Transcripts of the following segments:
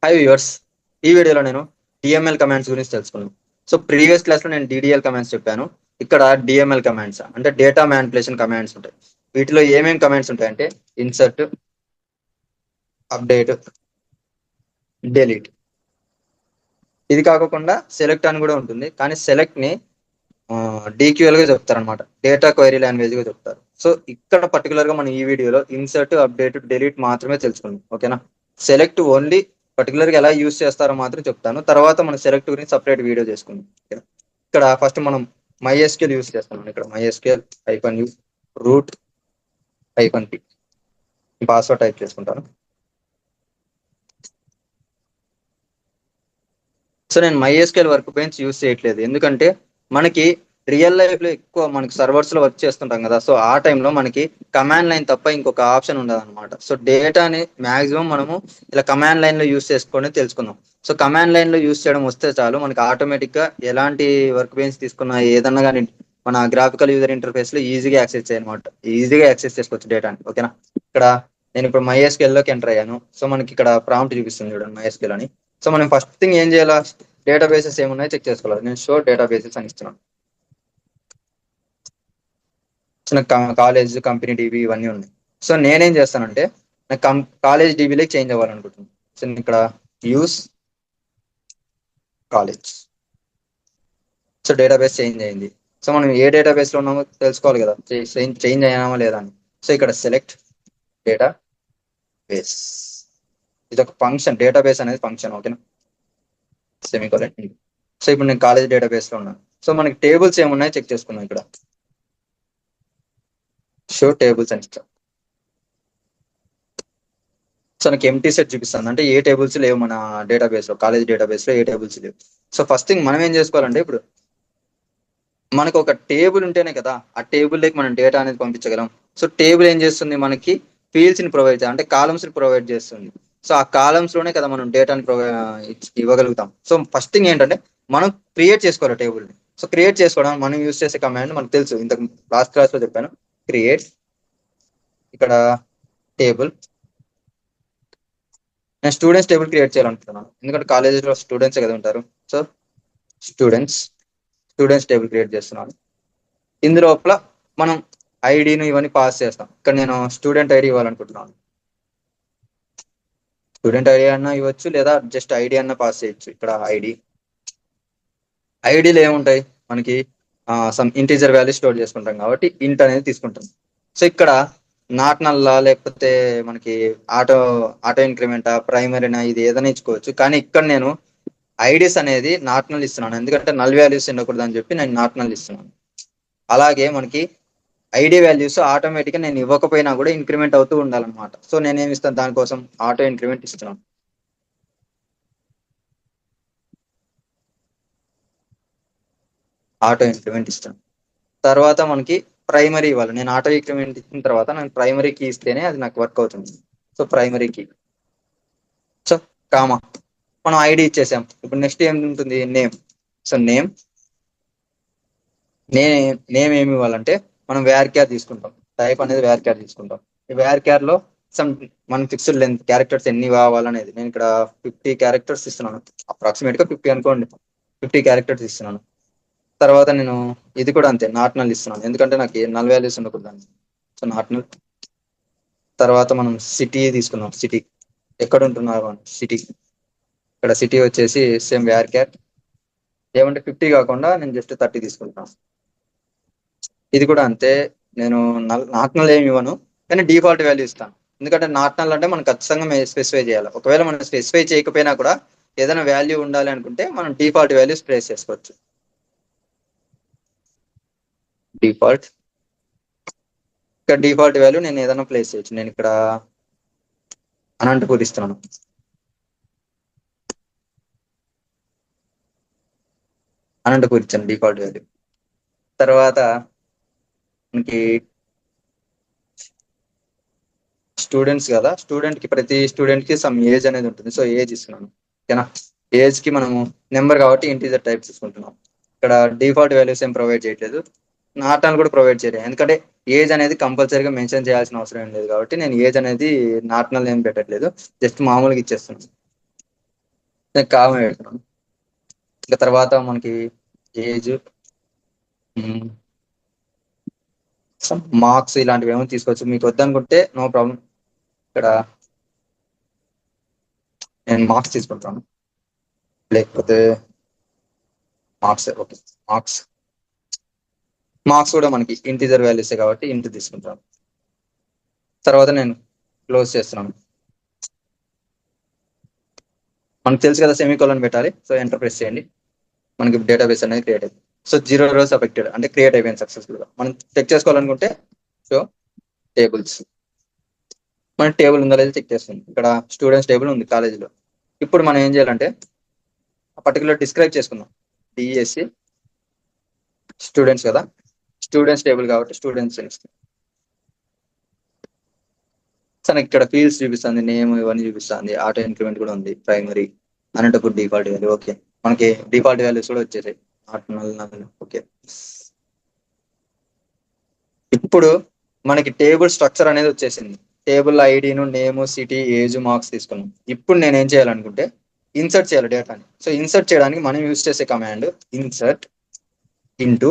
Hi viewers. ఈ వీడియోలో నేను డిఎంఎల్ కమాండ్స్ గురించి తెలుసుకున్నాను. సో ప్రీవియస్ క్లాస్లో నేను డిడిఎల్ కమాండ్స్ చెప్పాను. ఇక్కడ డిఎంఎల్ కమాండ్స్ అంటే డేటా మ్యానిపులేషన్ కమాండ్స్ ఉంటాయి. వీటిలో ఏమేమి కమాండ్స్ ఉంటాయంటే ఇన్సర్ట్, అప్డేట్, డెలీట్. ఇది కాకుండా సెలెక్ట్ అని కూడా ఉంటుంది, కానీ సెలెక్ట్ ని డిక్యూఎల్ గా చెప్తారు అనమాట, డేటా క్వైరీ లాంగ్వేజ్ గా చెప్తారు. సో ఇక్కడ పర్టికులర్ గా మనం ఈ వీడియోలో ఇన్సర్ట్, అప్డేట్, డెలీట్ మాత్రమే తెలుసుకుందాం. ఓకేనా? సెలెక్ట్ ఓన్లీ పర్టికులర్ గా ఎలా యూస్ చేస్తారో మాత్రం చెప్తాను. తర్వాత మనం సెలెక్ట్ గురించి సపరేట్ వీడియో చేసుకుందాం. ఓకేనా? ఇక్కడ ఫస్ట్ మనం MySQL యూస్ చేస్తాం. ఇక్కడ MySQL -u root -p password type చేసుకుంటాను. సో నేను MySQL వర్క్ బెంచ్ యూస్ చేయట్లేదు, ఎందుకంటే మనకి రియల్ లైఫ్ లో ఎక్కువ మనకి సర్వర్స్ లో వర్క్ చేస్తుంటాం కదా. సో ఆ టైంలో మనకి కమాండ్ లైన్ తప్ప ఇంకొక ఆప్షన్ ఉండదు అనమాట. సో డేటాని మాక్సిమం మనము ఇలా కమాండ్ లైన్ లో యూస్ చేసుకొని తెలుసుకుందాం. సో కమాండ్ లైన్ లో యూస్ చేయడం వస్తే చాలు, మనకి ఆటోమేటిక్ గా ఎలాంటి వర్క్ బెంచ్ తీసుకున్నా ఏదన్నా కానీ మన గ్రాఫికల్ యూజర్ ఇంటర్ఫేస్ లో ఈజీగా యాక్సెస్ చేయనమాట, ఈజీగా యాక్సెస్ చేసుకోవచ్చు డేటాని. ఓకేనా? ఇక్కడ నేను ఇప్పుడు MySQL లోకి ఎంటర్ అయ్యాను. సో మనకి ఇక్కడ ప్రాంప్ట్ చూపిస్తుంది చూడండి, MySQL అని. సో మనం ఫస్ట్ థింగ్ ఏం చేయాలా, డేటాబేసెస్ ఏమున్నాయో చెక్ చేసుకోవాలి. నేను షో డేటాబేసెస్ అని ఇస్తున్నాను. చిన్న కాలేజ్, కంపెనీ డీబీ ఇవన్నీ ఉన్నాయి. సో నేనేం చేస్తానంటే నాకు కాలేజ్ డీబీలోకి చేంజ్ అవ్వాలనుకుంటున్నాను. సో నేను ఇక్కడ use college. So database change అయింది. సో మనం ఏ డేటాబేస్ లో ఉన్నామో తెలుసుకోవాలి కదా, చేంజ్ అయ్యామా లేదా అని. సో ఇక్కడ సెలెక్ట్ డేటా బేస్. ఇది ఒక ఫంక్షన్, డేటాబేస్ అనేది ఫంక్షన్. ఓకేనా? సెమీకోలన్. సో ఇప్పుడు నేను కాలేజ్ డేటాబేస్ లో ఉన్నాను. సో మనకి టేబుల్స్ ఏమున్నాయో చెక్ చేసుకున్నాం. ఇక్కడ షో టేబుల్స్ అని ఇస్తాం. సో నాకు ఎంటీ సెట్ చూపిస్తుంది, అంటే ఏ టేబుల్స్ లేవు మన డేటాబేస్ లో, కాలేజ్ డేటాబేస్ లో ఏ టేబుల్స్ లేవు. సో ఫస్ట్ థింగ్ మనం ఏం చేసుకోవాలంటే, ఇప్పుడు మనకు ఒక టేబుల్ ఉంటేనే కదా ఆ టేబుల్ లోకి మనం డేటా అనేది పంపించగలం. సో టేబుల్ ఏం చేస్తుంది, మనకి ఫీల్డ్స్ ని ప్రొవైడ్ అంటే కాలమ్స్ ని ప్రొవైడ్ చేస్తుంది. సో ఆ కాలమ్స్ లోనే కదా మనం డేటాని ఇవ్వగలుగుతాం. సో ఫస్ట్ థింగ్ ఏంటంటే మనం క్రియేట్ చేసుకోవాలి టేబుల్ ని. సో క్రియేట్ చేసుకోవడం మనం యూస్ చేసే కమాండ్ మనకు తెలుసు, ఇంతకు లాస్ట్ క్లాస్ లో చెప్పాను. క్రియేట్, ఇక్కడ టేబుల్. నేను స్టూడెంట్స్ టేబుల్ క్రియేట్ చేయాలనుకుంటున్నాను, ఎందుకంటే కాలేజీలో స్టూడెంట్స్ కదా ఉంటారు. So students students table create చేస్తున్నాను. ఇందులోపల మనం ఐడిని ఇవన్నీ పాస్ చేస్తాం. ఇక్కడ నేను స్టూడెంట్ ఐడి ఇవ్వాలనుకుంటున్నాను. స్టూడెంట్ ఐడి అన్నా ఇవ్వచ్చు, లేదా జస్ట్ ఐడి అన్నా పాస్ చేయొచ్చు. ఇక్కడ ఐడిలో ఏముంటాయి మనకి, సమ్ ఇంటీజర్ వాల్యూ స్టోర్ చేసుకుంటాం కాబట్టి ఇంట్ అనేది తీసుకుంటాం. సో ఇక్కడ నాట్ నల్లా, లేకపోతే మనకి ఆటో ఆటో ఇంక్రిమెంటా, ప్రైమరీనా, ఇది ఏదైనా ఇచ్చుకోవచ్చు. కానీ ఇక్కడ నేను ఐడీస్ అనేది నాట్ నల్ ఇస్తున్నాను, ఎందుకంటే నల్ వాల్యూస్ ఉండకూడదు అని చెప్పి నేను నాట్ నల్ ఇస్తున్నాను. అలాగే మనకి ఐడి వాల్యూస్ ఆటోమేటిక్ గా నేను ఇవ్వకపోయినా కూడా ఇంక్రిమెంట్ అవుతూ ఉండాలన్నమాట. సో నేనేమి ఇస్తాను, దానికోసం ఆటో ఇంక్రిమెంట్ ఇస్తున్నాను. ఆటో ఇంక్రిమెంట్ ఇస్తాను. తర్వాత మనకి ప్రైమరీ ఇవ్వాలి. నేను ఆటో ఇంక్రిమెంట్ ఇచ్చిన తర్వాత నేను ప్రైమరీ కీ ఇస్తేనే అది నాకు వర్క్ అవుతుంది. So primary key. So comma, మనం ఐడి ఇచ్చేసాం. ఇప్పుడు నెక్స్ట్ ఏం ఉంటుంది, నేమ్. సో నేమ్ నేమ్ ఏమి ఇవ్వాలంటే మనం వేర్ క్యార్ తీసుకుంటాం, టైప్ అనేది వేర్ క్యార్ తీసుకుంటాం. ఈ వేర్ క్యార్ లో సమ్ మన ఫిక్స్డ్ లెంత్ క్యారెక్టర్స్ ఎన్ని కావాలనేది నేను ఇక్కడ 50 క్యారెక్టర్స్ ఇస్తున్నాను. అప్రాక్సిమేట్ గా 50 అనుకోండి, 50 క్యారెక్టర్స్ ఇస్తున్నాను. తర్వాత నేను ఇది కూడా అంతే, నాట్ నల్ ఇస్తున్నాను, ఎందుకంటే నాకు నల్ వాల్యూస్ ఉండకూడదు. So not null. తర్వాత మనం సిటీ తీసుకుందాం. సిటీ ఎక్కడ ఉంటున్నారు, సిటీ. ఇక్కడ సిటీ వచ్చేసి సేమ్ వేర్ క్యార్ ఏమంటే 50 కాకుండా నేను జస్ట్ 30 తీసుకుంటాను. ఇది కూడా అంతే, నేను నాట్ నల్ ఏమి ఇవ్వను, కానీ డిఫాల్ట్ వాల్యూ ఇస్తాను. ఎందుకంటే నాట్ నల్ అంటే మనం ఖచ్చితంగా స్పెసిఫై చేయాలి. ఒకవేళ మనం స్పెసిఫై చేయకపోయినా కూడా ఏదైనా వాల్యూ ఉండాలి అనుకుంటే మనం డిఫాల్ట్ వాల్యూస్ ప్లేస్ చేసుకోవచ్చు. డిఫాల్ట్, ఇక్కడ డిఫాల్ట్ వాల్యూ నేను ఏదైనా ప్లేస్ చేయొచ్చు. నేను ఇక్కడ అనంతపూర్ ఇస్తున్నాను. అనంతపూర్ ఇచ్చాను డిఫాల్ట్ వాల్యూ. తర్వాత మనకి స్టూడెంట్స్ కదా, స్టూడెంట్ కి ప్రతి స్టూడెంట్ కి సమ్ ఏజ్ అనేది ఉంటుంది. సో ఏజ్ ఇస్తున్నాను. ఓకేనా? ఏజ్ కి మనము నెంబర్ కాబట్టి ఇంటీజర్ టైప్ తీసుకుంటున్నాం. ఇక్కడ డిఫాల్ట్ వాల్యూస్ ఏం ప్రొవైడ్ చేయట్లేదు, నాట్ నల్ కూడా ప్రొవైడ్ చేయలేదు, ఎందుకంటే ఏజ్ అనేది కంపల్సరీగా మెన్షన్ చేయాల్సిన అవసరం ఏం లేదు కాబట్టి నేను ఏజ్ అనేది నాట్ నల్ ఏం పెట్టట్లేదు, జస్ట్ మామూలుగా ఇచ్చేస్తున్నాను. నేను కామన్ పెడుతున్నాను. ఇంకా తర్వాత మనకి ఏజ్, మార్క్స్ ఇలాంటివి ఏమైనా తీసుకోవచ్చు. మీకు వద్దనుకుంటే నో ప్రాబ్లం. ఇక్కడ నేను మార్క్స్ తీసుకుంటాను, లేకపోతే మార్క్స్ ఓకే. మార్క్స్ మార్క్స్ కూడా మనకి ఇంటీజర్ వాల్యూసే కాబట్టి ఇంటూ తీసుకుంటాను. తర్వాత నేను క్లోజ్ చేస్తున్నాను. మనకు తెలుసు కదా సెమీకోలన్ పెట్టాలి. సో ఎంటర్ ప్రెస్ చేయండి. మనకి డేటాబేస్ అనేది క్రియేట్ అయింది. సో 0 rows అఫెక్టెడ్ అంటే క్రియేట్ అయిపోయింది సక్సెస్ఫుల్ గా. మనం చెక్ చేసుకోవాలనుకుంటే సో టేబుల్స్, మన టేబుల్ ఉందా లేదా చెక్ చేస్తుంది. ఇక్కడ స్టూడెంట్స్ టేబుల్ ఉంది కాలేజీలో. ఇప్పుడు మనం ఏం చేయాలంటే పర్టికులర్ డిస్క్రైబ్ చేసుకుందాం. డిఎస్సి స్టూడెంట్స్ కదా, స్టూడెంట్స్ టేబుల్ కాబట్టి స్టూడెంట్స్ తనకి ఇక్కడ ఫీల్డ్స్ చూపిస్తుంది, నేమ్ ఇవన్నీ చూపిస్తుంది. ఆటో ఇంక్రిమెంట్ కూడా ఉంది, ప్రైమరీ అనంతపూర్ డిఫాల్ట్ వాల్యూ. ఓకే, మనకి డిఫాల్ట్ వాల్యూస్ కూడా వచ్చేసాయి. ఓకే, ఇప్పుడు మనకి టేబుల్ స్ట్రక్చర్ అనేది వచ్చేసింది. టేబుల్ ఐడిను, నేమ్, సిటీ, ఏజ్, మార్క్స్ తీసుకున్నాం. ఇప్పుడు నేను ఏం చేయాలనుకుంటే ఇన్సర్ట్ చేయాలి డేటాని. సో ఇన్సర్ట్ చేయడానికి మనం యూజ్ చేసే కమాండ్ ఇన్సర్ట్ ఇంటూ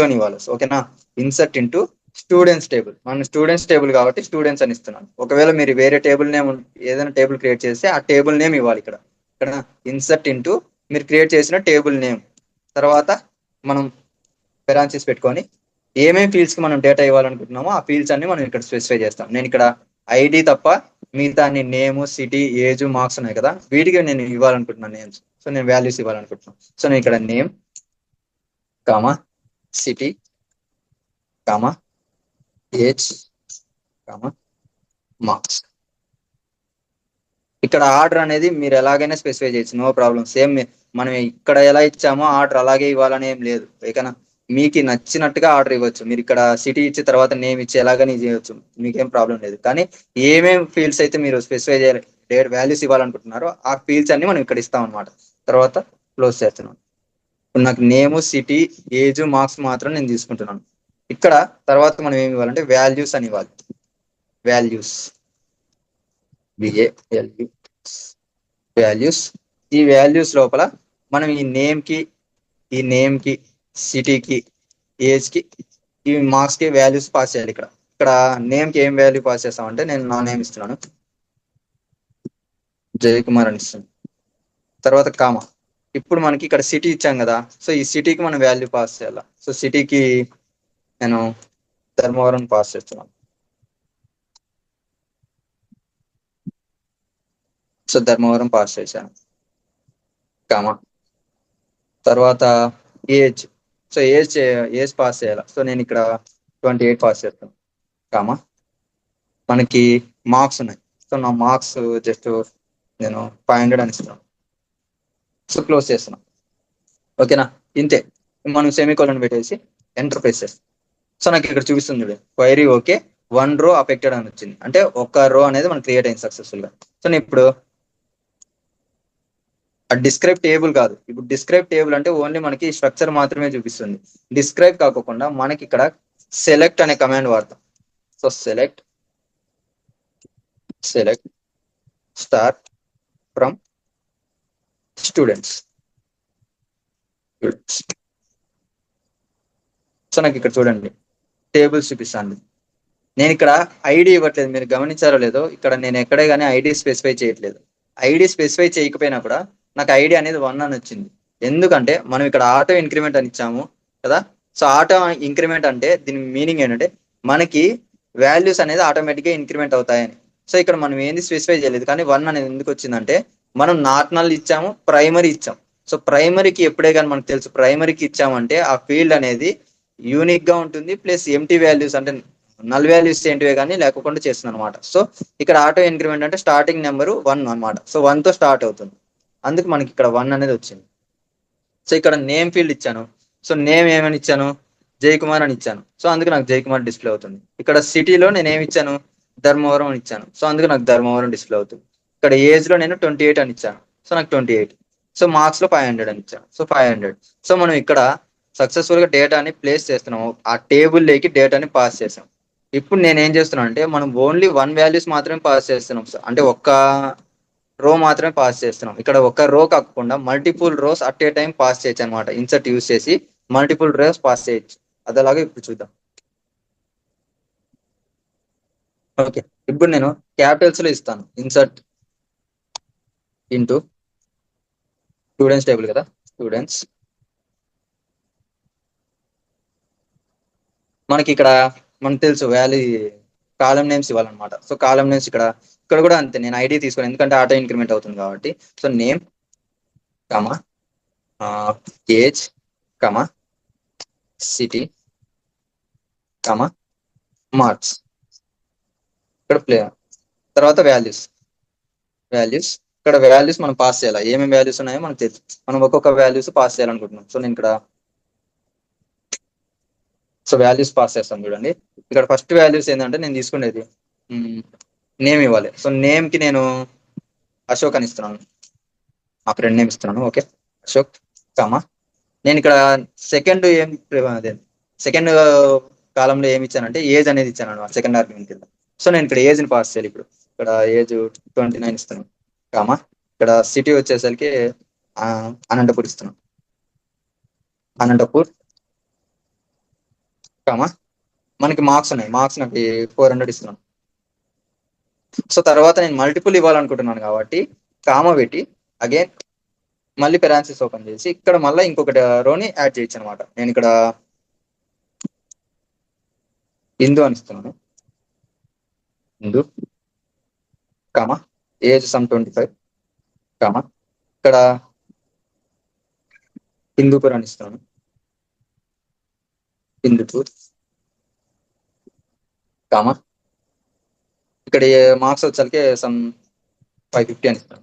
అని ఇవ్వాలి. ఓకేనా, ఇన్సర్ట్ ఇంటూ స్టూడెంట్స్ టేబుల్. మన స్టూడెంట్స్ టేబుల్ కాబట్టి స్టూడెంట్స్ అని ఇస్తున్నాను. ఒకవేళ మీరు వేరే టేబుల్ నేమ్ ఏదైనా టేబుల్ క్రియేట్ చేస్తే ఆ టేబుల్ నేమ్ ఇవ్వాలి. ఇక్కడ ఇక్కడ ఇన్సర్ట్ ఇంటూ మీరు క్రియేట్ చేసిన టేబుల్ నేమ్, తర్వాత మనం పెరాన్సిస్ పెట్టుకొని ఏమేమి ఫీల్డ్స్ కి మనం డేటా ఇవ్వాలనుకుంటున్నామో ఆ ఫీల్డ్స్ అన్ని మనం ఇక్కడ స్పెసిఫై చేస్తాం. నేను ఇక్కడ ఐడి తప్ప మిగతా అన్ని నేమ్, సిటీ, ఏజ్, మార్క్స్ ఉన్నాయి కదా, వీటికి నేను ఇవ్వాలనుకుంటున్నాను నేమ్స్. సో నేను వాల్యూస్ ఇవ్వాలనుకుంటున్నాను. సో నేను ఇక్కడ name comma city comma age comma marks. ఇక్కడ ఆర్డర్ అనేది మీరు ఎలాగైనా స్పెసిఫై చేయొచ్చు, నో ప్రాబ్లం. సేమ్ మనం ఇక్కడ ఎలా ఇచ్చామో ఆర్డర్ అలాగే ఇవ్వాలని ఏం లేదు. ఏకైనా మీకు నచ్చినట్టుగా ఆర్డర్ ఇవ్వచ్చు. మీరు ఇక్కడ సిటీ ఇచ్చిన తర్వాత నేమ్ ఇచ్చి ఎలాగని చేయొచ్చు, మీకేం ప్రాబ్లం లేదు. కానీ ఏమేం ఫీల్డ్స్ అయితే మీరు స్పెసిఫై చేయాలి, వాల్యూస్ ఇవ్వాలనుకుంటున్నారో ఆ ఫీల్డ్స్ అన్ని మనం ఇక్కడ ఇస్తాం అనమాట. తర్వాత క్లోజ్ చేస్తున్నాను. నాకు నేమ్, సిటీ, ఏజ్, మార్క్స్ మాత్రం నేను తీసుకుంటున్నాను. ఇక్కడ తర్వాత మనం ఏమి ఇవ్వాలంటే వాల్యూస్ అని ఇవ్వాలి. వాల్యూస్ వాల్యూస్ ఈ వాల్యూస్ లోపల మనం ఈ నేమ్ కి సిటీకి, ఏజ్ కి, ఈ మార్క్స్ కి వాల్యూస్ పాస్ చేయాలి. ఇక్కడ నేమ్ కి ఏం వాల్యూ పాస్ చేస్తామంటే నేను నా నేమ్ ఇస్తున్నాను, జయ్ కుమార్ అని ఇస్తున్నాను. తర్వాత కామా. ఇప్పుడు మనకి ఇక్కడ సిటీ ఇచ్చాం కదా, సో ఈ సిటీకి మనం వాల్యూ పాస్ చేయాలి. సో సిటీకి నేను ధర్మవరం పాస్ చేస్తున్నాను. సో ధర్మవరం పాస్ చేశాను, కామా. తర్వాత ఏజ్, సో ఏజ్ పాస్ చేయాలి. సో నేను ఇక్కడ 28 పాస్ చేస్తాను, కామా. మనకి మార్క్స్ ఉన్నాయి. సో నా మార్క్స్ జస్ట్ నేను 500 అని ఇస్తున్నాను. సో క్లోజ్ చేస్తున్నాం. ఓకేనా, ఇంతే. మనం సెమీకోలన్ పెట్టేసి ఎంటర్ ప్రెస్ చేస్తాం. సో నాకు ఇక్కడ చూపిస్తుంది చూడండి, క్వైరీ ఓకే 1 row అఫెక్టెడ్ అని వచ్చింది. అంటే ఒక రో అనేది మనకి క్రియేట్ అయింది సక్సెస్ఫుల్ గా. సో నేను ఇప్పుడు డిస్క్రైబ్ టేబుల్ కాదు, ఇప్పుడు డిస్క్రైబ్ టేబుల్ అంటే ఓన్లీ మనకి స్ట్రక్చర్ మాత్రమే చూపిస్తుంది. డిస్క్రైబ్ కాకుండా మనకి ఇక్కడ సెలెక్ట్ అనే కమాండ్ వాడతాం. So select start from students. So నాకు ఇక్కడ చూడండి టేబుల్స్ చూపిస్తాను. నేను ఇక్కడ ఐడి ఇవ్వట్లేదు, మీరు గమనించారో లేదో. ఇక్కడ నేను ఎక్కడే కానీ ఐడి స్పెసిఫై చేయట్లేదు. ఐడి స్పెసిఫై చేయకపోయినా కూడా నాకు ఐడి అనేది 1 అని వచ్చింది. ఎందుకంటే మనం ఇక్కడ ఆటో ఇంక్రిమెంట్ అని ఇచ్చాము కదా. సో ఆటో ఇంక్రిమెంట్ అంటే దీని మీనింగ్ ఏంటంటే మనకి వాల్యూస్ అనేది ఆటోమేటిక్గా ఇంక్రిమెంట్ అవుతాయని. సో ఇక్కడ మనం ఏంది స్పెసిఫై చేయలేదు, కానీ 1 అనేది ఎందుకు వచ్చిందంటే మనం నాట్ నల్ ఇచ్చాము, ప్రైమరీ ఇచ్చాం. సో ప్రైమరీకి ఎప్పుడే కానీ మనకు తెలుసు, ప్రైమరీకి ఇచ్చామంటే ఆ ఫీల్డ్ అనేది యూనిక్ గా ఉంటుంది, ప్లస్ ఎంటీ వాల్యూస్ అంటే నల్ వాల్యూస్ ఏంటివే కానీ లేకుండా చేస్తుంది అనమాట. సో ఇక్కడ ఆటో ఇంక్రిమెంట్ అంటే స్టార్టింగ్ నెంబర్ 1 అనమాట. సో 1 తో స్టార్ట్ అవుతుంది, అందుకు మనకి ఇక్కడ 1 అనేది వచ్చింది. సో ఇక్కడ నేమ్ ఫీల్డ్ ఇచ్చాను. సో నేమ్ ఏమని ఇచ్చాను, జయ్ కుమార్ అని ఇచ్చాను. సో అందుకు నాకు జయ్ కుమార్ డిస్ప్లే అవుతుంది. ఇక్కడ సిటీలో నేను ఏమి ఇచ్చాను, ధర్మవరం అని ఇచ్చాను. సో అందుకు నాకు ధర్మవరం డిస్ప్లే అవుతుంది. ఇక్కడ ఏజ్ లో నేను 28 అని ఇచ్చాను. సో నాకు 28. సో మార్క్స్ లో 500 అని ఇచ్చాను. సో 500. సో మనం ఇక్కడ సక్సెస్ఫుల్ గా డేటాని ప్లేస్ చేస్తున్నాము, ఆ టేబుల్ లేకి డేటాని పాస్ చేసాం. ఇప్పుడు నేను ఏం చేస్తున్నాను అంటే మనం ఓన్లీ 1 వాల్యూస్ మాత్రమే పాస్ చేస్తున్నాం. అంటే ఒక్క రో మాత్రమే పాస్ చేస్తున్నాం. ఇక్కడ ఒక రో కాకుండా multiple rows at a time pass చేయొచ్చు అనమాట. ఇన్సర్ట్ యూస్ చేసి మల్టిపుల్ రోస్ పాస్ చేయొచ్చు. అదేలాగా ఇప్పుడు చూద్దాం. ఓకే, ఇప్పుడు నేను క్యాపిటల్స్ లో ఇస్తాను. ఇన్సర్ట్ ఇంటూ స్టూడెంట్స్ టేబుల్ కదా, స్టూడెంట్స్. మనకి ఇక్కడ మనకు తెలుసు వాల్యూ కాలం నేమ్స్ ఇవ్వాలన్నమాట. సో కాలం నేమ్స్ ఇక్కడ కూడా అంతే, నేను ఐడి తీసుకోను ఎందుకంటే ఆటో ఇంక్రిమెంట్ అవుతుంది కాబట్టి. సో నేమ్ కమా ఏజ్ కమా సిటీ కమా మార్క్స్. ఇక్కడ ప్లే తర్వాత వాల్యూస్ ఇక్కడ వాల్యూస్ మనం పాస్ చేయాలి. ఏమేమి వాల్యూస్ ఉన్నాయో మనకు తెలుసు. మనం ఒక్కొక్క వాల్యూస్ పాస్ చేయాలనుకుంటున్నాం. సో నేను ఇక్కడ వాల్యూస్ పాస్ చేస్తాను చూడండి. ఇక్కడ ఫస్ట్ వాల్యూస్ ఏంటంటే నేను తీసుకునేది నేమ్ ఇవ్వాలి. సో నేమ్ కి నేను అశోక్ అని ఇస్తున్నాను, మా ఫ్రెండ్ నేమ్ ఇస్తున్నాను. ఓకే, అశోక్ కామా నేను ఇక్కడ సెకండ్ అదే సెకండ్ కాలంలో ఏమి ఇచ్చానంటే ఏజ్ అనేది ఇచ్చాను అనమాట, సెకండ్ ఆర్గ్యుమెంట్ కింద. సో నేను ఇక్కడ ఏజ్ ని పాస్ చేయాలి. ఇక్కడ ఏజ్ 29 ఇస్తాను కామా ఇక్కడ సిటీ వచ్చేసరికి అనంతపూర్ ఇస్తున్నాను, అనంతపూర్ కామా మనకి మార్క్స్ ఉన్నాయి, మార్క్స్ నాకు 400 ఇస్తున్నాను. సో తర్వాత నేను మల్టిపుల్ ఇవ్వాలనుకుంటున్నాను కాబట్టి కామా పెట్టి అగైన్ మళ్ళీ పెరాన్సిస్ ఓపెన్ చేసి ఇక్కడ మళ్ళీ ఇంకొకటి రోని యాడ్ చేయొచ్చు అనమాట. నేను ఇక్కడ ఇందు అని ఇస్తున్నాను, ఇందు కామా ఏజ్ సమ్ 25 కామా ఇక్కడ హిందూపూర్ అని ఇస్తున్నాను, హిందూపూర్ కామా ఇక్కడ మార్క్స్ వచ్చేసరికి సమ్ 550 అని ఇస్తాను.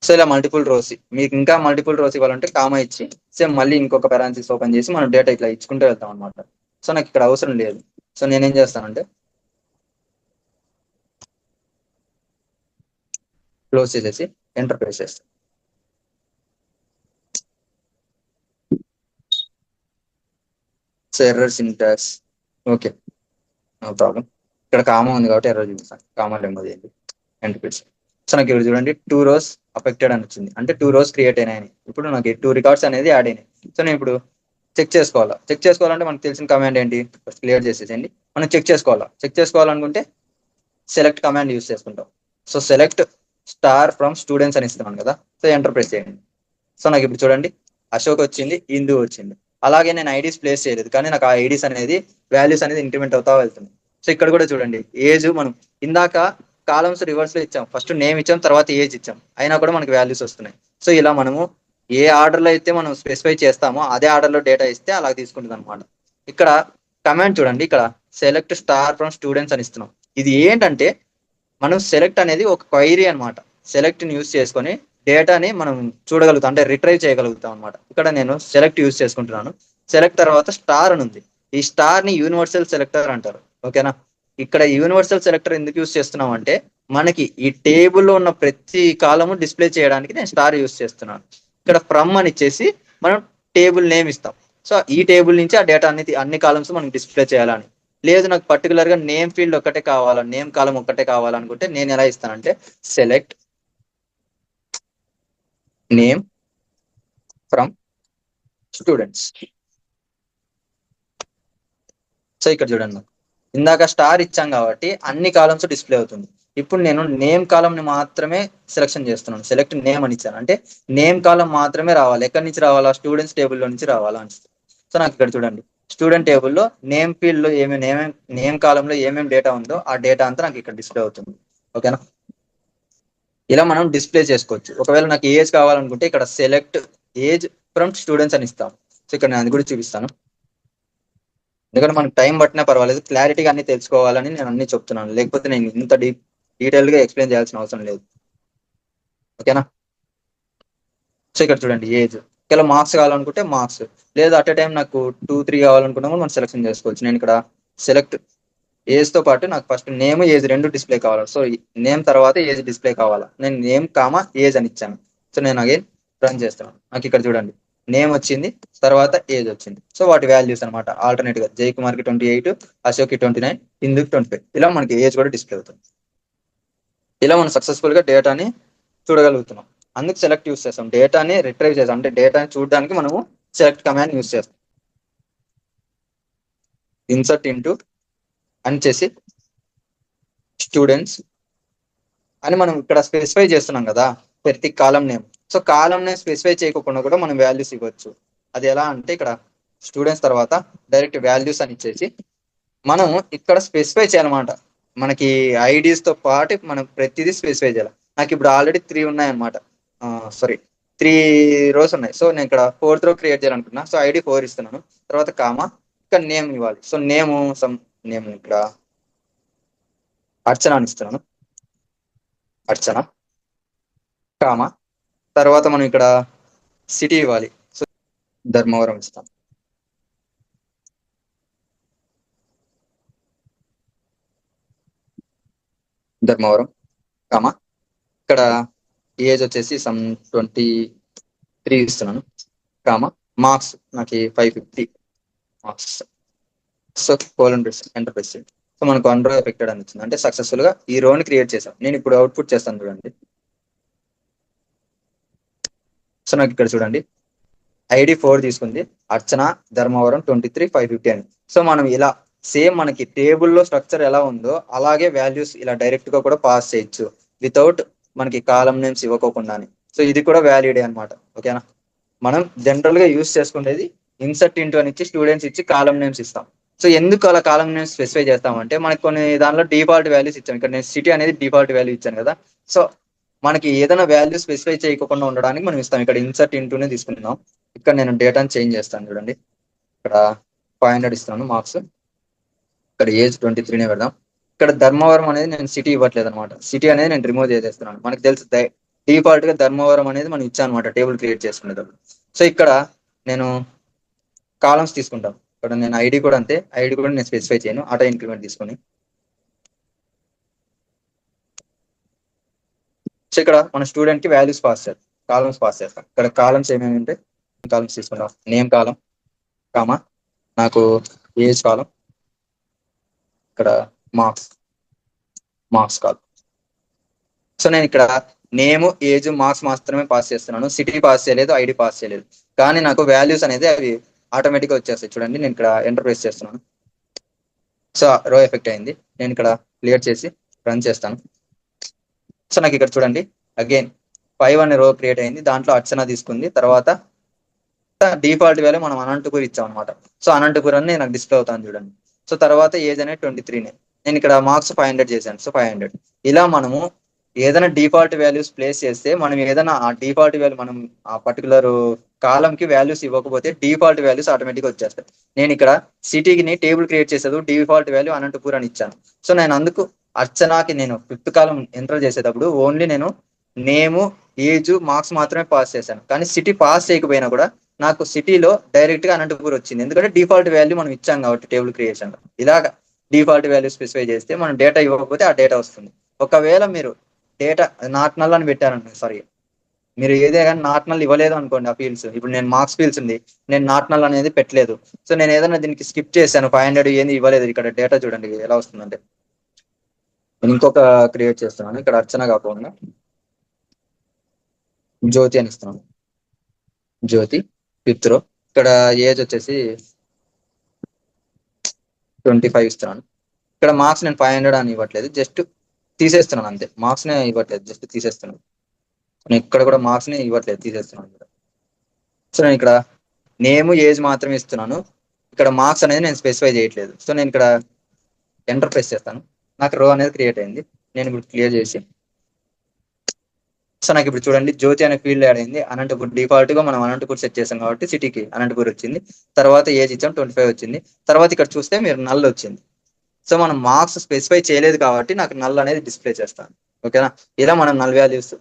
సో ఇలా మల్టిపుల్ రోస్, మీకు ఇంకా మల్టిపుల్ రోస్ ఇవ్వాలంటే కామా ఇచ్చి సేమ్ మళ్ళీ ఇంకొక పెరాన్సిస్ ఓపెన్ చేసి మనం డేటా ఇట్లా ఇచ్చుకుంటూ వెళ్తాం అనమాట. సో నాకు ఇక్కడ అవసరం లేదు. సో నేనేం చేస్తానంటే క్లోజ్ చేసేసి ఎంటర్ ప్రెస్ చేస్తాను. So error syntax okay, no problem. ఇక్కడ కామా ఉంది కాబట్టి ఎర్రర్ చూపిస్తాను, కామా రిమూవ్ చేయండి, ఎంటర్ ప్రెస్. సో నాకు ఇక్కడ చూడండి 2 rows అఫెక్టెడ్ అని వచ్చింది, అంటే 2 rows క్రియేట్ అయినాయని. ఇప్పుడు నాకు 2 రికార్డ్స్ అనేది యాడ్ అయినాయి. సో నేను ఇప్పుడు చెక్ చేసుకోవాలంటే మనకు తెలిసిన కమాండ్ ఏంటి, ఫస్ట్ క్లియర్ చేసేసేయండి. మనం చెక్ చేసుకోవాలనుకుంటే సెలెక్ట్ కమాండ్ యూస్ చేసుకుంటాం. So select star from students అని ఇస్తున్నాను కదా, సో ఎంటర్ ప్రెస్ చేయండి. సో నాకు ఇప్పుడు చూడండి అశోక్ వచ్చింది, ఇందు వచ్చింది. అలాగే నేను ఐడీస్ ప్లేస్ చేయలేదు కానీ నాకు ఆ ఐడీస్ అనేది వాల్యూస్ అనేది ఇంక్రిమెంట్ అవుతా వెళ్తుంది. సో ఇక్కడ కూడా చూడండి ఏజ్ మనం ఇందాక కాలమ్స్ రివర్స్ లో ఇచ్చాం, ఫస్ట్ నేమ్ ఇచ్చాం తర్వాత ఏజ్ ఇచ్చాం, అయినా కూడా మనకి వాల్యూస్ వస్తున్నాయి. సో ఇలా మనము ఏ ఆర్డర్ లో అయితే మనం స్పెసిఫై చేస్తామో అదే ఆర్డర్ లో డేటా ఇస్తే అలా తీసుకుంటుంది అనమాట. ఇక్కడ కమాండ్ చూడండి, ఇక్కడ సెలెక్ట్ స్టార్ ఫ్రమ్ స్టూడెంట్స్ అని ఇస్తున్నాం. ఇది ఏంటంటే మనం సెలెక్ట్ అనేది ఒక క్వైరీ అనమాట. సెలెక్ట్ ని యూస్ చేసుకొని డేటాని మనం చూడగలుగుతాం, అంటే రిట్రైవ్ చేయగలుగుతాం అనమాట. ఇక్కడ నేను సెలెక్ట్ యూస్ చేసుకుంటున్నాను. సెలెక్ట్ తర్వాత స్టార్ అని ఉంది, ఈ స్టార్ ని యూనివర్సల్ సెలెక్టర్ అంటారు. ఓకేనా, ఇక్కడ యూనివర్సల్ సెలెక్టర్ ఎందుకు యూస్ చేస్తున్నాం అంటే మనకి ఈ టేబుల్లో ఉన్న ప్రతి కాలము డిస్ప్లే చేయడానికి నేను స్టార్ యూస్ చేస్తున్నాను. ఇక్కడ ఫ్రమ్ అని ఇచ్చేసి మనం టేబుల్ నేమ్ ఇస్తాం. సో ఈ టేబుల్ నుంచి ఆ డేటా అనేది అన్ని కాలమ్స్ మనం డిస్ప్లే చేయాలని లేదు, నాకు పర్టికులర్ గా నేమ్ ఫీల్డ్ ఒక్కటే కావాలా, నేమ్ కాలం ఒక్కటే కావాలనుకుంటే నేను ఎలా ఇస్తానంటే select name from students. So ఇక్కడ చూడండి ఇందాక స్టార్ ఇచ్చాం కాబట్టి అన్ని కాలమ్స్ డిస్ప్లే అవుతుంది. ఇప్పుడు నేను నేమ్ కాలం ని మాత్రమే సెలెక్షన్ చేస్తున్నాను, సెలెక్ట్ నేమ్ అని ఇచ్చాను అంటే నేమ్ కాలం మాత్రమే రావాలి. ఎక్కడి నుంచి రావాలా, స్టూడెంట్స్ టేబుల్లో నుంచి రావాలా అని. సో నాకు ఇక్కడ చూడండి స్టూడెంట్ టేబుల్లో నేమ్ ఫీల్డ్ లో నేమ్ కాలంలో ఏమేమి డేటా ఉందో ఆ డేటా అంతా నాకు ఇక్కడ డిస్ప్లే అవుతుంది. ఓకేనా, ఇలా మనం డిస్ప్లే చేసుకోవచ్చు. ఒకవేళ నాకు ఏజ్ కావాలనుకుంటే ఇక్కడ సెలెక్ట్ ఏజ్ ఫ్రమ్ స్టూడెంట్స్ అని ఇస్తాం. సో ఇక్కడ నేను అది కూడా చూపిస్తాను, ఎందుకంటే మనకు టైం పట్టినా పర్వాలేదు, క్లారిటీగా అన్ని తెలుసుకోవాలని నేను అన్ని చెప్తున్నాను, లేకపోతే నేను ఇంత డీటెయిల్ గా ఎక్స్ప్లెయిన్ చేయాల్సిన అవసరం లేదు. ఓకేనా, సో ఇక్కడ చూడండి ఏజ్, ఇలా మార్క్స్ కావాలనుకుంటే మార్క్స్, లేదు అట్ ఏ టైం నాకు 2-3 కావాలనుకున్నా కూడా మనం సెలెక్షన్ చేసుకోవచ్చు. నేను ఇక్కడ సెలెక్ట్ ఏజ్ తో పాటు నాకు ఫస్ట్ నేమ్ ఏజ్ రెండు డిస్ప్లే కావాలి. సో నేమ్ తర్వాత ఏజ్ డిస్ప్లే కావాలా, నేను నేమ్ కామా ఏజ్ అని ఇచ్చాను. సో నేను అగైన్ రన్ చేస్తాను. నాకు ఇక్కడ చూడండి నేమ్ వచ్చింది, తర్వాత ఏజ్ వచ్చింది. సో వాటి వాల్యూస్ అనమాట ఆల్టర్నేట్ గా జై కుమార్ కి 28, అశోక్ కి 29, హిందూకి 25, ఇలా మనకి ఏజ్ కూడా డిస్ప్లే అవుతుంది. ఇలా మనం సక్సెస్ఫుల్ గా డేటాని చూడగలుగుతున్నాం. అందుకు సెలెక్ట్ యూస్ చేస్తాం. డేటాని రిట్రైవ్ చేస్తాం, అంటే డేటాని చూడడానికి మనము సెలెక్ట్ కమాండ్ యూస్ చేస్తాం. ఇన్సర్ట్ ఇంటూ అని చేసి స్టూడెంట్స్ అని మనం ఇక్కడ స్పెసిఫై చేస్తున్నాం కదా ప్రతి కాలం నేమ్. సో కాలం నేమ్ స్పెసిఫై చేయకుండా కూడా మనం వాల్యూస్ ఇవ్వచ్చు. అది ఎలా అంటే ఇక్కడ స్టూడెంట్స్ తర్వాత డైరెక్ట్ వాల్యూస్ అని ఇచ్చేసి మనం ఇక్కడ స్పెసిఫై చేయాలన్నమాట. మనకి ఐడీస్ తో పాటు మనం ప్రతిదీ స్పెసిఫై చేయాలి. నాకు ఇప్పుడు ఆల్రెడీ 3 ఉన్నాయన్నమాట. సారీ, 3 రోస్ ఉన్నాయి. సో నేను ఇక్కడ 4th రో క్రియేట్ చేయాలనుకున్నా. సో ఐడి 4 ఇస్తున్నాను, తర్వాత కామా ఇక్కడ నేమ్ ఇవ్వాలి. సో నేమ్ ఇక్కడ అర్చన అని ఇస్తున్నాను. అర్చన కామా తర్వాత మనం ఇక్కడ సిటీ ఇవ్వాలి. సో ధర్మవరం ఇస్తాం. ధర్మవరం కామా ఇక్కడ ఏజ్ వచ్చేసి 23 ఇస్తున్నాను. కామా మార్క్స్ నాకు 550 marks. So colon enter press చేయండి. సో మనకు 1 రో ఎఫెక్టెడ్ అని వచ్చింది, అంటే సక్సెస్ఫుల్ గా ఈ రోని క్రియేట్ చేసాం. నేను ఇప్పుడు అవుట్పుట్ చేస్తాను చూడండి. సో నాకు ఇక్కడ చూడండి ఐడి 4 తీసుకుంది, అర్చన ధర్మవరం 23 550 అని. సో మనం ఇలా సేమ్ మనకి టేబుల్లో స్ట్రక్చర్ ఎలా ఉందో అలాగే వాల్యూస్ ఇలా డైరెక్ట్ గా కూడా పాస్ చేయొచ్చు వితౌట్ మనకి కాలం నేమ్స్ ఇవ్వకోకుండానే. సో ఇది కూడా వ్యాలిడే అనమాట. ఓకేనా, మనం జనరల్ గా యూస్ చేసుకునేది ఇన్సర్ట్ ఇంటూ అని ఇచ్చి స్టూడెంట్స్ ఇచ్చి కాలం నేమ్స్ ఇస్తాం. సో ఎందుకు అలా కాలం నేమ్స్ స్పెసిఫై చేస్తామంటే మనకి కొన్ని దానిలో డిఫాల్ట్ వాల్యూస్ ఇచ్చాను. ఇక్కడ నేను సిటీ అనేది డిఫాల్ట్ వాల్యూ ఇచ్చాను కదా. సో మనకి ఏదైనా వాల్యూ స్పెసిఫై చేయకుండా ఉండడానికి మనం ఇస్తాం. ఇక్కడ ఇన్సర్ట్ ఇంటూనే తీసుకుంటున్నాం. ఇక్కడ నేను డేటాను చేంజ్ చేస్తాను చూడండి. ఇక్కడ 500 ఇస్తున్నాను మార్క్స్. ఇక్కడ ఏజ్ 23నే పెడదాం. ఇక్కడ ధర్మవరం అనేది నేను సిటీ ఇవ్వట్లేదు అనమాట. సిటీ అనేది నేను రిమూవ్ చేసేస్తున్నాను. మనకి తెలుసు డిఫాల్ట్ గా ధర్మవరం అనేది మనం ఇచ్చాను అనమాట టేబుల్ క్రియేట్ చేసుకునేటప్పుడు. సో ఇక్కడ నేను కాలమ్స్ తీసుకుంటాను. ఇక్కడ నేను ఐడి కూడా అంతే, ఐడి కూడా నేను స్పెసిఫై చేయను, ఆటో ఇంక్రిమెంట్ తీసుకొని. సో ఇక్కడ మన స్టూడెంట్ కి వాల్యూస్ పాస్ చేస్తాం, కాలమ్స్ పాస్ చేస్తాం. ఇక్కడ కాలమ్స్ ఏమేమి ఉంటే కాలమ్స్ తీసుకుంటాం. నేమ్ కాలం కామా నాకు ఏజ్ కాలం, ఇక్కడ మార్క్స్ కాలం. సో నేను ఇక్కడ నేమ్ ఏజ్ మార్క్స్ మాత్రమే పాస్ చేస్తున్నాను, సిటీ పాస్ చేయలేదు, ఐడి పాస్ చేయలేదు. కానీ నాకు వాల్యూస్ అనేది అవి ఆటోమేటిక్ గా వచ్చేస్తాయి. చూడండి నేను ఇక్కడ ఎంటర్ ప్రెస్ చేస్తున్నాను. సో రో ఎఫెక్ట్ అయింది. నేను ఇక్కడ క్లియర్ చేసి రన్ చేస్తాను. సో నాకు ఇక్కడ చూడండి అగైన్ 5 అనే రో క్రియేట్ అయింది. దాంట్లో అర్చన తీసుకుంది, తర్వాత డిఫాల్ట్ వాల్యూ మనం అనంతపూర్ ఇచ్చాం అనమాట. సో అనంతపూర్ అని నాకు డిస్ప్లే అవుతాను చూడండి. సో తర్వాత ఏజ్ అనేది 23నే. నేను ఇక్కడ మార్క్స్ 500 చేశాను. సో 500 ఇలా మనము ఏదైనా డిఫాల్ట్ వాల్యూస్ ప్లేస్ చేస్తే మనం ఏదైనా ఆ డిఫాల్ట్ వాల్యూ మనం ఆ పర్టికులర్ కాలం కి వాల్యూస్ ఇవ్వకపోతే డిఫాల్ట్ వాల్యూస్ ఆటోమేటిక్ వచ్చేస్తాయి. నేను ఇక్కడ సిటీని టేబుల్ క్రియేట్ చేసేది డిఫాల్ట్ వాల్యూ అనంతపూర్ అని ఇచ్చాను. సో నేను అందుకు అర్చనాకి నేను 5th కాలం ఎంటర్ చేసేటప్పుడు ఓన్లీ నేను నేము ఏజ్ మార్క్స్ మాత్రమే పాస్ చేశాను. కానీ సిటీ పాస్ చేయకపోయినా కూడా నాకు సిటీలో డైరెక్ట్ గా అనంతపూర్ వచ్చింది, ఎందుకంటే డిఫాల్ట్ వాల్యూ మనం ఇచ్చాం కాబట్టి టేబుల్ క్రియేషన్ లో. ఇలాగా డిఫాల్ట్ వాల్యూ స్పెసిఫై చేస్తే మనం డేటా ఇవ్వకపోతే ఆ డేటా వస్తుంది. ఒకవేళ మీరు డేటా నాట్ నల్ అని పెట్టారండి, సారీ మీరు ఏదే కానీ నాట్ నల్ ఇవ్వలేదు అనుకోండి ఆ ఫీల్డ్స్. ఇప్పుడు నేను మార్క్స్ ఫీల్డ్స్ ఉంది, నేను నాట్ నల్ అనేది పెట్టలేదు. సో నేను ఏదైనా దీనికి స్కిప్ చేశాను, 500 ఏంది ఇవ్వలేదు. ఇక్కడ డేటా చూడండి ఎలా వస్తుందంటే, నేను ఇంకొక క్రియేట్ చేస్తున్నాను. ఇక్కడ అర్చన కాకుండా జ్యోతి అని ఇస్తున్నాను. జ్యోతి 5th రో. ఇక్కడ ఏజ్ వచ్చేసి 25 ఇస్తున్నాను. ఇక్కడ మార్క్స్ నేను 500 అని ఇవ్వట్లేదు, జస్ట్ తీసేస్తున్నాను అంతే. మార్క్స్ నే ఇవ్వట్లేదు, జస్ట్ తీసేస్తున్నాను. నేను ఇక్కడ కూడా మార్క్స్ ని ఇవ్వట్లేదు, తీసేస్తున్నాను. సో నేను ఇక్కడ నేమ్ ఏజ్ మాత్రమే ఇస్తున్నాను. ఇక్కడ మార్క్స్ అనేది నేను స్పెసిఫై చేయట్లేదు. సో నేను ఇక్కడ ఎంటర్ ప్రెస్ చేస్తాను. నాకు రో అనేది క్రియేట్ అయింది. నేను ఇప్పుడు క్లియర్ చేసి, సో నాకు ఇప్పుడు చూడండి జ్యోతి అనే ఫీల్డ్ యాడ్ అయింది. అనంతపూర్ డిఫాల్ట్ గా మనం అనంతపూర్ సెట్ చేసాం కాబట్టి సిటీకి అనంతపూర్ వచ్చింది. తర్వాత ఏజ్ ఇచ్చాం 25 వచ్చింది. తర్వాత ఇక్కడ చూస్తే మీరు నల్ వచ్చింది. సో మనం మార్క్స్ స్పెసిఫై చేయలేదు కాబట్టి నాకు నల్ అనేది డిస్ప్లే చేస్తాను. ఓకేనా, ఇలా మనం నల్ వాల్యూస్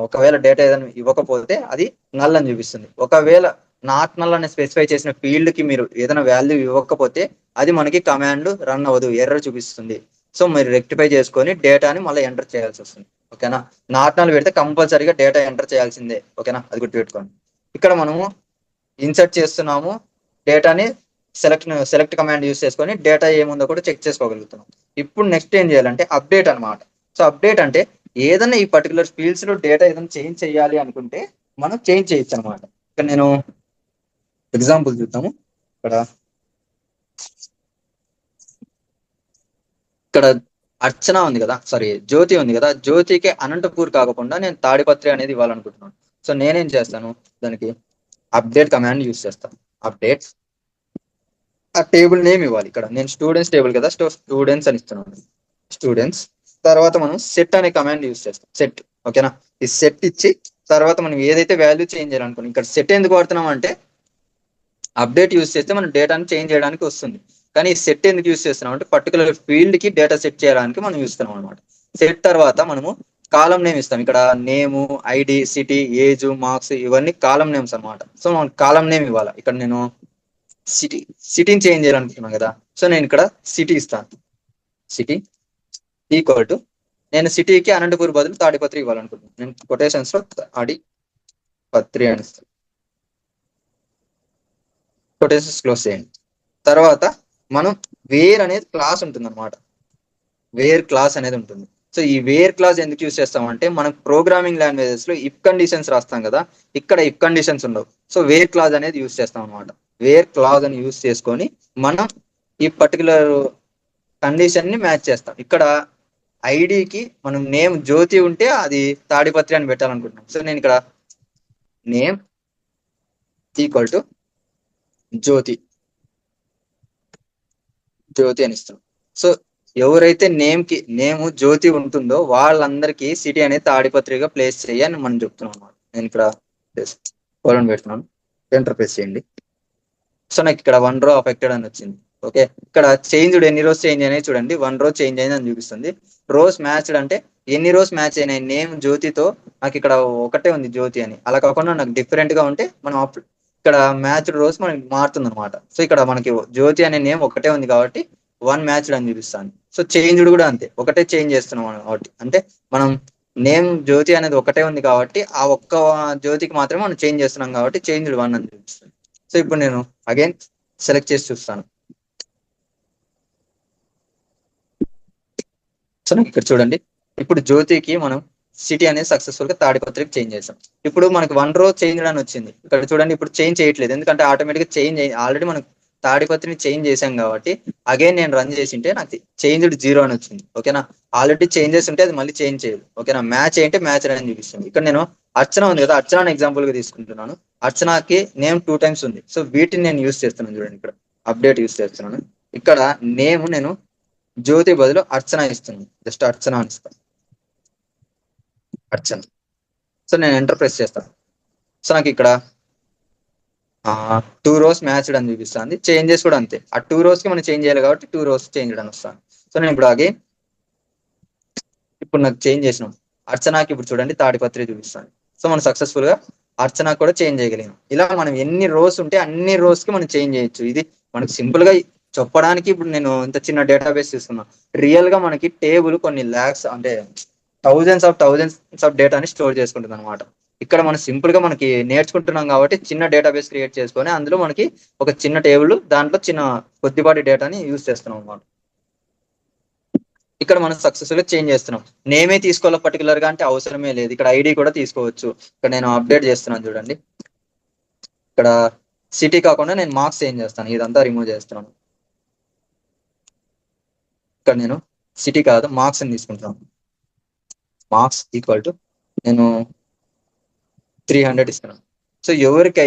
ఒకవేళ డేటా ఏదైనా ఇవ్వకపోతే అది నల్ అని చూపిస్తుంది. ఒకవేళ నాట్ నల్ అని స్పెసిఫై చేసిన ఫీల్డ్ కి మీరు ఏదైనా వాల్యూ ఇవ్వకపోతే అది మనకి కమాండ్ రన్ అవ్వదు, ఎర్రర్ చూపిస్తుంది. సో మీరు రెక్టిఫై చేసుకొని డేటాని మళ్ళీ ఎంటర్ చేయాల్సి వస్తుంది. ఓకేనా, నాట్ నల్ పెడితే కంపల్సరీగా డేటా ఎంటర్ చేయాల్సిందే. ఓకేనా, అది గుర్తుపెట్టుకోండి. ఇక్కడ మనము ఇన్సర్ట్ చేస్తున్నాము, డేటాని సెలెక్ట్ కమాండ్ యూస్ చేసుకొని డేటా ఏముందో కూడా చెక్ చేసుకోగలుగుతున్నాం. ఇప్పుడు నెక్స్ట్ ఏం చేయాలంటే అప్డేట్ అనమాట. సో అప్డేట్ అంటే ఏదైనా ఈ పర్టికులర్ ఫీల్డ్స్ లో డేటా ఏదైనా చేంజ్ చేయాలి అనుకుంటే మనం చేంజ్ చేయొచ్చు అనమాట. ఇక్కడ నేను ఎగ్జాంపుల్ చూద్దాము. ఇక్కడ అర్చన ఉంది కదా, సారీ జ్యోతి ఉంది కదా, జ్యోతికి అనంతపూర్ కాకుండా నేను తాడిపత్రి అనేది ఇవ్వాలనుకుంటున్నాను. సో నేనేం చేస్తాను, దానికి అప్డేట్ కమాండ్ యూస్ చేస్తాను. అప్డేట్ ఆ టేబుల్ నేమ్ ఇవ్వాలి. ఇక్కడ నేను స్టూడెంట్స్ టేబుల్ కదా, స్టూడెంట్స్ అని ఇస్తున్నాను. స్టూడెంట్స్ తర్వాత మనం సెట్ అనే కమాండ్ యూస్ చేస్తాం. సెట్, ఓకేనా. ఈ సెట్ ఇచ్చి తర్వాత మనం ఏదైతే వాల్యూ చేంజ్ చేయాలనుకున్నాం, ఇక్కడ సెట్ ఎందుకు వాడుతున్నాం అంటే అప్డేట్ యూస్ చేస్తే మనం డేటాను చేంజ్ చేయడానికి వస్తుంది. కానీ ఈ సెట్ ఎందుకు యూస్ చేస్తున్నాం అంటే పర్టికులర్ ఫీల్డ్ కి డేటా సెట్ చేయడానికి మనం ఇస్తున్నాం అనమాట. సెట్ తర్వాత మనము కాలం నేమ్ ఇస్తాం. ఇక్కడ నేము, ఐడి, సిటీ, ఏజ్, మార్క్స్ ఇవన్నీ కాలం నేమ్స్ అనమాట. సో మనం కాలం నేమ్ ఇవ్వాలి. ఇక్కడ నేను సిటీని చేంజ్ చేయాలనుకుంటున్నాను కదా, సో నేను ఇక్కడ సిటీ ఇస్తాను. సిటీ ఈక్వల్ టు నేను సిటీకి అనంతపూర్ బదులు తాడిపత్రి ఇవ్వాలనుకుంటున్నాను. నేను కొటేషన్స్ లో తాడిపత్రి అని ఇస్తాను. కొటేషన్స్ క్లోజ్ చేయండి. తర్వాత మనం వేర్ అనేది క్లాస్ ఉంటుంది అనమాట. వేర్ క్లాస్ అనేది ఉంటుంది. సో ఈ వేర్ క్లాస్ ఎందుకు యూస్ చేస్తామంటే మనం ప్రోగ్రామింగ్ లాంగ్వేజెస్ లో ఇఫ్ కండిషన్స్ రాస్తాం కదా, ఇక్కడ ఇఫ్ కండిషన్స్ ఉండవు. సో వేర్ క్లాస్ అనేది యూస్ చేస్తాం అనమాట. వేర్ క్లాస్ అని యూస్ చేసుకొని మనం ఈ పర్టికులర్ కండిషన్ ని మ్యాచ్ చేస్తాం. ఇక్కడ ఐడికి మనం నేమ్ జ్యోతి ఉంటే అది తాడిపత్రి అని పెట్టాలనుకుంటున్నాం. సో నేను ఇక్కడ నేమ్ ఈక్వల్ టు జ్యోతి అని ఇస్తాం. సో ఎవరైతే నేమ్ జ్యోతి ఉంటుందో వాళ్ళందరికీ సిటీ అనేది తాడిపత్రిగా ప్లేస్ చేయని మనం చెప్తున్నాం అనమాట. నేను ఇక్కడ కోలన్ పెడుతున్నాను, ఎంటర్ ప్రెస్ చేయండి. సో నాకు ఇక్కడ 1 రో అఫెక్టెడ్ అని వచ్చింది. ఓకే, ఇక్కడ చేంజ్డ్ ఎన్ని రోస్ చేంజ్ అయినాయి చూడండి, 1 రో చేంజ్ అయింది అని చూపిస్తుంది. రోస్ మ్యాచ్డ్ అంటే ఎన్ని రోస్ మ్యాచ్ అయినాయి నేమ్ జ్యోతితో, నాకు ఇక్కడ ఒకటే ఉంది జ్యోతి అని. అలా కాకుండా నాకు డిఫరెంట్ గా ఉంటే మనం ఇక్కడ మ్యాచ్డ్ రోస్ మనకి మారుతుంది అనమాట. సో ఇక్కడ మనకి జ్యోతి అనే నేమ్ ఒకటే ఉంది కాబట్టి 1 మ్యాచ్డ్ అని చూపిస్తాను. సో చేంజ్డ్ కూడా అంతే, ఒకటే చేంజ్ చేస్తున్నాం కాబట్టి, అంటే మనం నేమ్ జ్యోతి అనేది ఒకటే ఉంది కాబట్టి ఆ ఒక్క జ్యోతికి మాత్రమే మనం చేంజ్ చేస్తున్నాం కాబట్టి చేంజ్డ్ 1 అని చూపిస్తుంది. సో ఇప్పుడు నేను అగైన్ సెలెక్ట్ చేసి చూస్తాను. సో నాకు ఇక్కడ చూడండి, ఇప్పుడు జ్యోతికి మనం సిటీ అనేది సక్సెస్ఫుల్ గా తాడిపత్రికి చేంజ్ చేసాం. ఇప్పుడు మనకి 1 రో చేంజ్ అని వచ్చింది. ఇక్కడ చూడండి, ఇప్పుడు చేంజ్ చేయట్లేదు ఎందుకంటే ఆటోమేటిక్ గా చేంజ్ ఆల్రెడీ మనం తాడిపత్రిని చేంజ్ చేసాం కాబట్టి అగైన్ నేను రన్ చేసింటే నాకు చేంజ్డ్ 0 అని వచ్చింది. ఓకేనా, ఆల్రెడీ చేంజ్ చేసి ఉంటే అది మళ్ళీ చేంజ్ చేయదు. ఓకేనా, మ్యాచ్ ఏంటే మ్యాచ్ అని చూపిస్తుంది. ఇక్కడ నేను అర్చన ఉంది కదా, అర్చన ఎగ్జాంపుల్ గా తీసుకుంటున్నాను. అర్చనకి నేమ్ 2 టైమ్స్ ఉంది. సో వీటిని నేను యూస్ చేస్తున్నాను. చూడండి, ఇక్కడ అప్డేట్ యూస్ చేస్తున్నాను. ఇక్కడ నేమ్ నేను జ్యోతి బదులు అర్చన ఇస్తున్నాను. జస్ట్ అర్చన అని ఇస్తాను, అర్చన. సో నేను ఎంటర్ ప్రెస్ చేస్తాను. సో నాకు ఇక్కడ 2 రోస్ మ్యాచ్డ్ అని చూపిస్తుంది. చేంజెస్ కూడా అంతే, ఆ 2 రోస్ కి మనం చేంజ్ చేయాలి కాబట్టి 2 రోస్ చేంజ్ అని వస్తాను. సో నేను ఇప్పుడు అగైన్ ఇప్పుడు నాకు చేంజ్ చేసినాం. అర్చనకి ఇప్పుడు చూడండి తాడిపత్రి చూపిస్తాను. సో మనం సక్సెస్ఫుల్ గా అర్చన కూడా చేంజ్ చేయగలిగాం. ఇలా మనం ఎన్ని రోస్ ఉంటే అన్ని రోస్ కి మనం చేంజ్ చేయొచ్చు. ఇది మనకు సింపుల్ గా చెప్పడానికి ఇప్పుడు నేను ఇంత చిన్న డేటాబేస్ తీసుకున్నా. రియల్ గా మనకి టేబుల్ కొన్ని ల్యాక్స్ అంటే థౌజండ్స్ ఆఫ్ డేటాని స్టోర్ చేసుకుంటుంది అనమాట. ఇక్కడ మనం సింపుల్ గా మనకి నేర్చుకుంటున్నాం కాబట్టి చిన్న డేటాబేస్ క్రియేట్ చేసుకొని అందులో మనకి ఒక చిన్న టేబుల్, దాంట్లో చిన్న కొద్దిపాటి డేటాని యూజ్ చేస్తున్నాం అనమాట. ఇక్కడ మనం సక్సెస్ఫుల్ గా చేంజ్ చేస్తున్నాం. నేమే తీసుకోవాలి పర్టికులర్ గా అంటే అవసరమే లేదు, ఇక్కడ ఐడి కూడా తీసుకోవచ్చు. ఇక్కడ నేను అప్డేట్ చేస్తున్నాను చూడండి, ఇక్కడ సిటీ కాకుండా నేను మార్క్స్ చేంజ్ చేస్తాను, ఇదంతా రిమూవ్ చేస్తున్నాను. ఇక్కడ నేను సిటీ కాదు మార్క్స్ అని తీసుకుంటాను. మార్క్స్ ఈక్వల్ టు నేను 300 ఇస్తున్నాను. సో ఎవరికి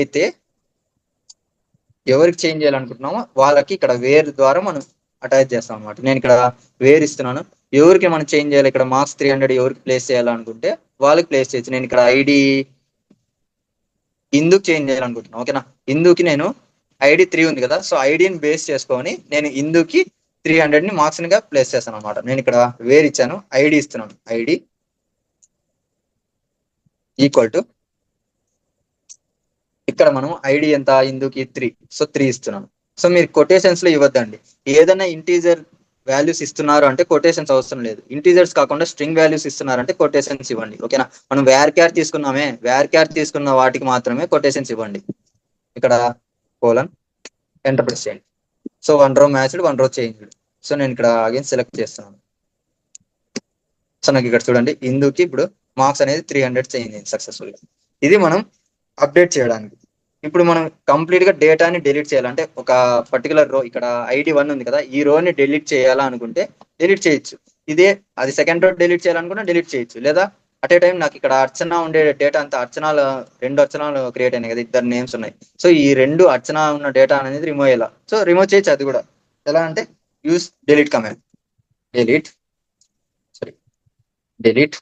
చేంజ్ చేయాలనుకుంటున్నామో వాళ్ళకి ఇక్కడ వేర్ ద్వారా మనం అటాచ్ చేస్తాం అనమాట. నేను ఇక్కడ వేర్ ఇస్తున్నాను. ఎవరికి మనం చేంజ్ చేయాలి, ఇక్కడ మార్క్స్ 300 ఎవరికి ప్లేస్ చేయాలనుకుంటే వాళ్ళకి ప్లేస్ చేయొచ్చు. నేను ఇక్కడ ఐడి ఇందుకు చేంజ్ చేయాలనుకుంటున్నాను. ఓకేనా, ఇందుకి నేను ఐడి 3 ఉంది కదా, సో ఐడిని బేస్ చేసుకొని నేను ఇందుకి 300 ని మార్క్స్ గా ప్లేస్ చేస్తాను అనమాట. నేను ఇక్కడ వేర్ ఇచ్చాను, ఐడి ఇస్తున్నాను. ఐడి ఈక్వల్ టు ఇక్కడ మనం ఐడి ఎంత ఇందుకి 3, సో 3 ఇస్తున్నాను. సో మీరు కొటేషన్స్ లో ఇవ్వద్దండి. ఏదైనా ఇంటీజర్ వాల్యూస్ ఇస్తున్నారు అంటే కొటేషన్స్ అవసరం లేదు. ఇంటీజర్స్ కాకుండా స్ట్రింగ్ వాల్యూస్ ఇస్తున్నారంటే కొటేషన్స్ ఇవ్వండి. ఓకేనా, మనం వేర్ క్యార్ తీసుకున్న వాటికి మాత్రమే కొటేషన్స్ ఇవ్వండి. ఇక్కడ కోలన్ ఎంటర్ ప్రెస్ చేయండి. సో 1 రో మ్యాచ్డ్ 1 రో చేంజ్డ్. సో నేను ఇక్కడ అగైన్ సెలెక్ట్ చేస్తున్నాను. సో సో నాకు ఇక్కడ చూడండి ఇందుకి ఇప్పుడు మార్క్స్ అనేది 300 చేంజ్ అయింది సక్సెస్ఫుల్ గా. ఇది మనం అప్డేట్ చేయడానికి. ఇప్పుడు మనం కంప్లీట్ గా డేటాని డిలీట్ చేయాలంటే ఒక పర్టికులర్ రో, ఇక్కడ ID1 ఉంది కదా, ఈ రోని డిలీట్ చేయాలా అనుకుంటే డిలీట్ చేయొచ్చు. ఇదే అది సెకండ్ రో డిలీట్ చేయాలనుకుంటే డిలీట్ చేయొచ్చు. లేదా అట్ ఏ టైం నాకు ఇక్కడ అర్చన ఉండే డేటా అంతా అర్చనాలు 2 అర్చనాలు క్రియేట్ అయినాయి కదా, ఇద్దరు నేమ్స్ ఉన్నాయి. సో ఈ 2 అర్చన ఉన్న డేటా అనేది రిమూవ్ అయ్యేలా. సో రిమూవ్ చేయొచ్చు అది కూడా. ఎలా అంటే use delete command. Delete sorry delete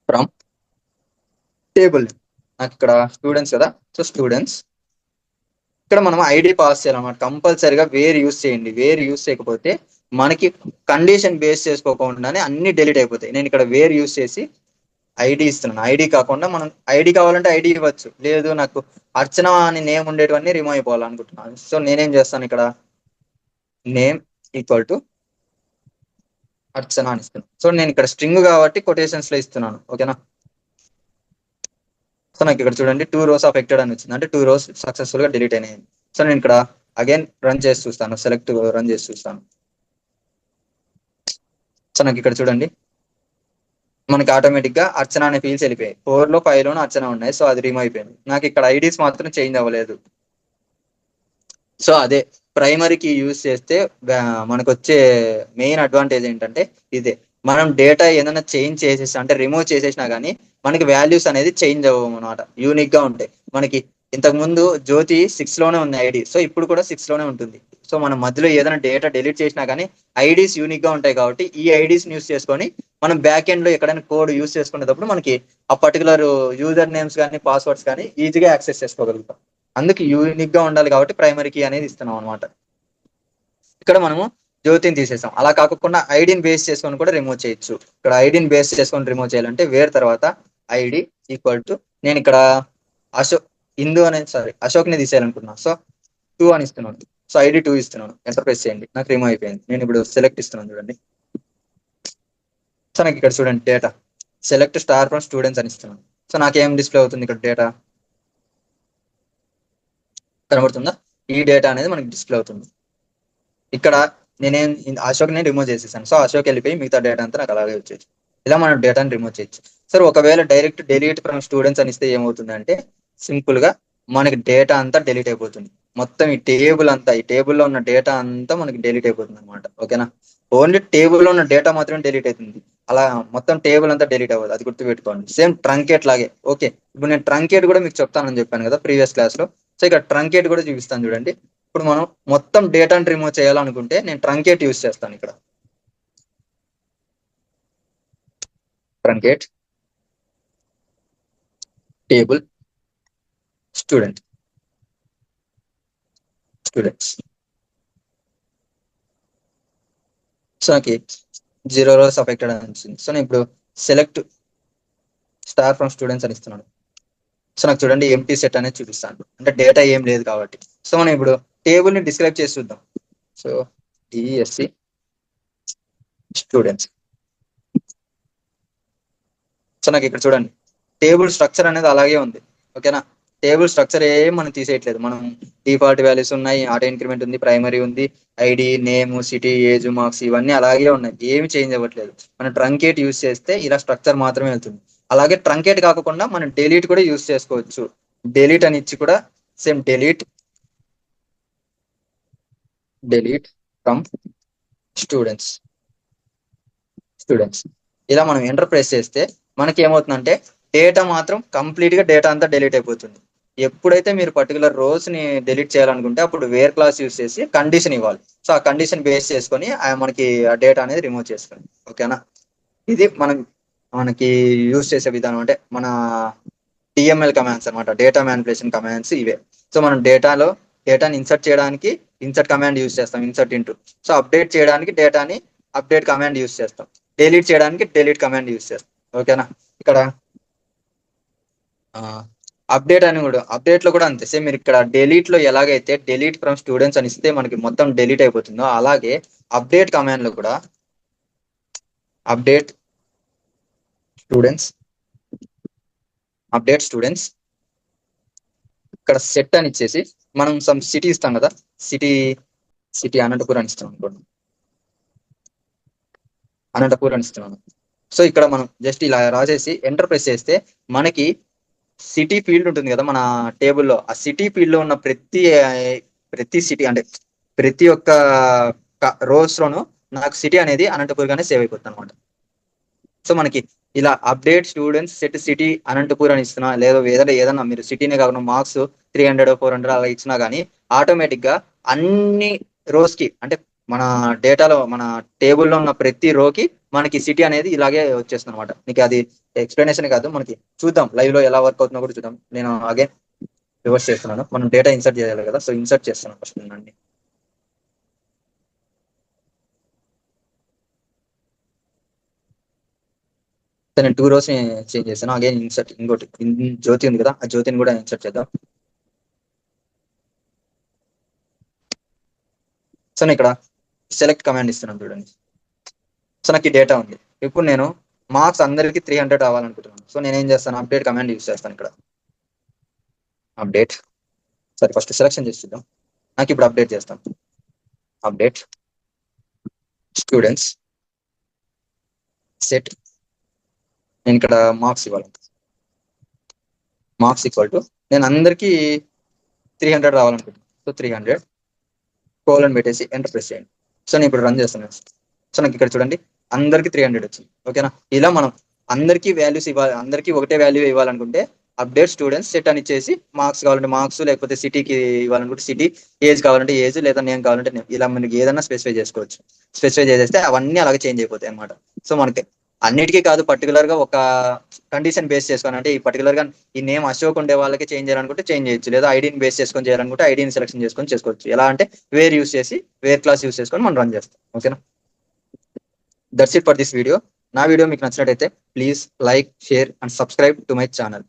from table. నాకు ఇక్కడ స్టూడెంట్స్ కదా, సో స్టూడెంట్స్ ఇక్కడ మనం ఐడి పాస్ చేయాలన్నమాట. కంపల్సరీగా వేర్ యూస్ చేయండి. వేర్ యూస్ చేయకపోతే మనకి కండిషన్ బేస్ చేసుకోకుండానే అన్ని డిలీట్ అయిపోతాయి. నేను ఇక్కడ వేర్ యూస్ చేసి ఐడి ఇస్తున్నాను. ఐడి కాకుండా మనం ఐడి కావాలంటే ఐడి ఇవ్వచ్చు. లేదు నాకు అర్చన అని నేమ్ ఉండేటివన్నీ రిమూవ్ అయిపోవాలనుకుంటున్నాను. సో నేనేం చేస్తాను, ఇక్కడ నేమ్ ఈక్వల్ టు అర్చన అని ఇస్తున్నాను. సో నేను ఇక్కడ స్ట్రింగ్ కాబట్టి కొటేషన్స్ లో ఇస్తున్నాను. ఓకేనా. సో నాకు ఇక్కడ చూడండి 2 rows అఫెక్టెడ్ అని వచ్చింది, అంటే 2 rows సక్సెస్ఫుల్ గా డిలీట్ అయినాయి. సో నేను ఇక్కడ అగైన్ రన్ చేసి చూస్తాను, సెలెక్ట్ రన్ చేసి చూస్తాను. సో నాకు ఇక్కడ చూడండి మనకి ఆటోమేటిక్ గా అర్చన అనే ఫీల్డ్స్ వెళ్ళిపోయాయి. 4 లో 5 లోనూ అర్చన ఉన్నాయి. సో అది రిమూవ్ అయిపోయింది. నాకు ఇక్కడ ఐడీస్ మాత్రం చేంజ్ అవ్వలేదు. సో అదే ప్రైమరీకి యూజ్ చేస్తే మనకు వచ్చే మెయిన్ అడ్వాంటేజ్ ఏంటంటే ఇదే. మనం డేటా ఏదైనా చేంజ్ చేసేసి అంటే రిమూవ్ చేసేసినా కానీ మనకి వాల్యూస్ అనేది చేంజ్ అవ్వవు అనమాట, యూనిక్ గా ఉంటాయి. మనకి ఇంతకు ముందు జ్యోతి 6 లోనే ఉంది ఐడి, సో ఇప్పుడు కూడా 6 లోనే ఉంటుంది. సో మనం మధ్యలో ఏదైనా డేటా డిలీట్ చేసినా కానీ ఐడీస్ యూనిక్ గా ఉంటాయి. కాబట్టి ఈ ఐడీస్ యూస్ చేసుకొని మనం బ్యాక్ ఎండ్ లో ఎక్కడైనా కోడ్ యూస్ చేసుకునేటప్పుడు మనకి ఆ పర్టికులర్ యూజర్ నేమ్స్ కానీ పాస్వర్డ్స్ కానీ ఈజీగా యాక్సెస్ చేసుకోగలుగుతాం. అందుకు యూనిక్ గా ఉండాలి కాబట్టి ప్రైమరీ కీ అనేది ఇస్తున్నాం అనమాట. ఇక్కడ మనము జ్యోతిని తీసేసాం. అలా కాకుండా ఐడిని బేస్ చేసుకొని కూడా రిమూవ్ చేయొచ్చు. ఇక్కడ ఐడిని బేస్ చేసుకొని రిమూవ్ చేయాలంటే వేర్ తర్వాత ఐడి ఈక్వల్ టు, నేను ఇక్కడ అశోక్ ఇందు అనేది అశోక్ ని తీసేయాలనుకున్నా. సో 2 అని ఇస్తున్నాను. సో ఐడి 2 ఇస్తున్నాను. ఎంటర్ ప్రెస్ చేయండి, నాకు రిమూవ్ అయిపోయింది. నేను ఇప్పుడు సెలెక్ట్ ఇస్తున్నాను చూడండి. సో నాకు ఇక్కడ చూడండి data select star from students అని ఇస్తున్నాను. సో నాకేం డిస్ప్లే అవుతుంది ఇక్కడ డేటా కనబడుతుందా? ఈ డేటా అనేది మనకి డిస్ప్లే అవుతుంది. ఇక్కడ నేనేం అశోక్ని రిమూవ్ చేసేసాను. సో అశోక్ వెళ్ళిపోయి మిగతా డేటా అంతా నాకు అలాగే వచ్చేది. ఇలా మనం డేటాని రిమూవ్ చేయొచ్చు. సరే ఒకవేళ డైరెక్ట్ డిలీట్ ఫ్రమ్ స్టూడెంట్స్ అని ఇస్తే ఏమవుతుంది అంటే సింపుల్ గా మనకి డేటా అంతా డిలీట్ అయిపోతుంది. మొత్తం ఈ టేబుల్ అంతా, ఈ టేబుల్లో ఉన్న డేటా అంతా మనకి డిలీట్ అయిపోతుంది అనమాట. ఓకేనా. ఓన్లీ టేబుల్లో ఉన్న డేటా మాత్రమే డిలీట్ అవుతుంది. అలా మొత్తం టేబుల్ అంతా డిలీట్ అవ్వదు, అది గుర్తుపెట్టుకోండి. సేమ్ ట్రంకేట్ లాగే. ఓకే, ఇప్పుడు నేను ట్రంకేట్ కూడా మీకు చెప్తానని చెప్పాను కదా ప్రీవియస్ క్లాస్ లో. సో ఇక్కడ ట్రంకేట్ కూడా చూపిస్తాను చూడండి. ఇప్పుడు మనం మొత్తం డేటాని రిమూవ్ చేయాలనుకుంటే నేను ట్రంకేట్ యూస్ చేస్తాను. ఇక్కడ ట్రంకేట్ టేబుల్ స్టూడెంట్స్. సో నాకు 0 rows అఫెక్టెడ్ అని వచ్చింది. సో నేను ఇప్పుడు సెలెక్ట్ స్టార్ ఫ్రమ్ స్టూడెంట్స్ అని ఇస్తున్నాను. సో నాకు చూడండి ఎంటీ సెట్ అనేది చూపిస్తాను, అంటే డేటా ఏం లేదు కాబట్టి. సో మనం ఇప్పుడు టేబుల్ ని డిస్క్రైబ్ చేసి చూద్దాం. So DSC students. సో నాకు ఇక్కడ చూడండి టేబుల్ స్ట్రక్చర్ అనేది అలాగే ఉంది. ఓకేనా. టేబుల్ స్ట్రక్చర్ ఏం మనం తీసేయట్లేదు. మనం డిఫాల్ట్ వాల్యూస్ ఉన్నాయి, ఆటో ఇంక్రిమెంట్ ఉంది, ప్రైమరీ ఉంది, ID, name, city, age, marks ఇవన్నీ అలాగే ఉన్నాయి, ఏమి చేంజ్ అవ్వట్లేదు. మనం ట్రంకేట్ యూస్ చేస్తే ఇలా స్ట్రక్చర్ మాత్రమే వెళ్తుంది. అలాగే ట్రంకేట్ కాకుండా మనం డెలీట్ కూడా యూస్ చేసుకోవచ్చు. డెలీట్ అని ఇచ్చి కూడా సేమ్ డెలీట్ ఫ్రమ్ స్టూడెంట్స్ ఇలా మనం ఎంటర్ ప్రెస్ చేస్తే మనకి ఏమవుతుందంటే డేటా మాత్రం కంప్లీట్ గా డేటా అంతా డిలీట్ అయిపోతుంది. ఎప్పుడైతే మీరు పర్టికులర్ రోస్ ని డిలీట్ చేయాలనుకుంటే అప్పుడు వేర్ క్లాస్ యూస్ చేసి కండిషన్ ఇవ్వాలి. సో ఆ కండిషన్ బేస్ చేసుకొని మనకి ఆ డేటా అనేది రిమూవ్ చేసుకోండి. ఓకేనా. ఇది మనకి యూస్ చేసే విధానం, అంటే మన డిఎంఎల్ కమాండ్స్ అనమాట, డేటా మ్యానిపులేషన్ కమాండ్స్ ఇవే. సో మనం డేటాని ఇన్సర్ట్ చేయడానికి ఇన్సర్ట్ కమాండ్ యూస్ చేస్తాం, ఇన్సర్ట్ ఇంటూ. సో అప్డేట్ చేయడానికి డేటాని అప్డేట్ కమాండ్ యూస్ చేస్తాం, డిలీట్ చేయడానికి డిలీట్ కమాండ్ యూస్ చేస్తాం. ఓకేనా. ఇక్కడ అప్డేట్ అని కూడా, అప్డేట్ లో కూడా అంతే సేమ్. మీరు ఇక్కడ డిలీట్ లో ఎలాగైతే డిలీట్ ఫ్రమ్ స్టూడెంట్స్ అని ఇస్తే మనకి మొత్తం డిలీట్ అయిపోతుందో, అలాగే అప్డేట్ కమాండ్ లో కూడా అప్డేట్ స్టూడెంట్స్ ఇక్కడ సెట్ అని ఇచ్చేసి మనం సమ్ సిటీ ఇస్తాం కదా, సిటీ అనంతపురం అని ఇస్తాం అనుకోండి, అనంతపురం అని ఇస్తున్నాను. సో ఇక్కడ మనం జస్ట్ ఇలా రాసేసి ఎంటర్ ప్రెస్ చేస్తే మనకి సిటీ ఫీల్డ్ ఉంటుంది కదా మన టేబుల్లో, ఆ సిటీ ఫీల్డ్ లో ఉన్న ప్రతి సిటీ అంటే ప్రతి ఒక్క రోస్ లోను నాకు సిటీ అనేది అనంతపూర్ గానే సేవ్ అయిపోతుంది అనమాట. సో మనకి ఇలా update students set city Anantapur అని ఇస్తున్నా, లేదా ఏదైనా మీరు సిటీనే కాకుండా మార్క్స్ 300 400 అలా ఇచ్చినా కానీ ఆటోమేటిక్ గా అన్ని రోస్ కి అంటే మన డేటాలో మన టేబుల్లో ఉన్న ప్రతి రోకి మనకి సిటీ అనేది ఇలాగే వచ్చేస్తుంది అనమాట. మీకు అది ఎక్స్ప్లెనేషన్ కాదు, మనకి చూద్దాం లైవ్ లో ఎలా వర్క్ అవుతుందో కూడా చూద్దాం. నేను అగైన్ రివర్స్ చేస్తున్నాను, మనం డేటా ఇన్సర్ట్ చేయాలి కదా, సో ఇన్సర్ట్ చేస్తున్నాను ఫస్ట్ అండి. నేను 2 rows ని చేంజ్ చేస్తాను. అగైన్ ఇన్సర్ట్ ఇంకోటి జ్యోతి ఉంది కదా, ఆ జ్యోతిని కూడా ఇన్సర్ట్ చేద్దాం. సో నేను ఇక్కడ సెలెక్ట్ కమాండ్ ఇస్తున్నాను చూడండి. సో నాకు ఈ డేటా ఉంది. ఇప్పుడు నేను మార్క్స్ అందరికి 300 రావాలనుకుంటున్నాను. సో నేను ఏం చేస్తాను, అప్డేట్ కమాండ్ యూస్ చేస్తాను. ఇక్కడ అప్డేట్, సరే ఫస్ట్ సెలెక్షన్ చేసి చూద్దాం. నాకు ఇప్పుడు అప్డేట్ చేస్తాను. అప్డేట్ స్టూడెంట్స్ సెట్, నేను ఇక్కడ మార్క్స్ ఇవ్వాలి. మార్క్స్ ఈక్వల్ టు నేను అందరికి 300 రావాలనుకుంటున్నాను. సో 300 కోలన్ పెట్టేసి ఎంటర్ ప్రెస్ చేయండి. సో నేను ఇప్పుడు రన్ చేస్తున్నాను. సో నాకు ఇక్కడ చూడండి అందరికి 300 వచ్చింది. ఓకేనా, ఇలా మనం అందరికీ వాల్యూస్ ఇవ్వాలి, అందరికీ ఒకటే వాల్యూ ఇవ్వాలనుకుంటే అప్డేట్ స్టూడెంట్స్ సెట్ అని ఇచ్చేసి మార్క్స్ కావాలంటే మార్క్స్, లేకపోతే సిటీకి ఇవ్వాలనుకుంటే సిటీ, ఏజ్ కావాలంటే ఏజ్, లేదా నేమ్ కావాలంటే నేమ్, ఇలా మనకి ఏదైనా స్పెసిఫై చేసుకోవచ్చు. స్పెసిఫై చేసేస్తే అవన్నీ అలాగే చేంజ్ అయిపోతాయి అనమాట. సో మనకి అన్నిటికీ కాదు, పర్టికులర్ గా ఒక కండిషన్ బేస్ చేసుకొని, అంటే ఈ పర్టికులర్ గా ఈ నేమ్ అశోక్ ఉండే వాళ్ళకి చేంజ్ చేయాలనుకుంటే చేంజ్ చేయొచ్చు, లేదా ఐడిని బేస్ చేసుకొని చేయాలనుకుంటే ఐడిని సెలెక్షన్ చేసుకొని చేసుకోవచ్చు. ఎలా అంటే వేర్ యూస్ చేసి వేర్ క్లాస్ యూస్ చేసుకొని మనం రన్ చేస్తాం. ఓకేనా, that's it for this video. నా వీడియో మీకు నచ్చినట్టయితే please like, share and subscribe to my channel.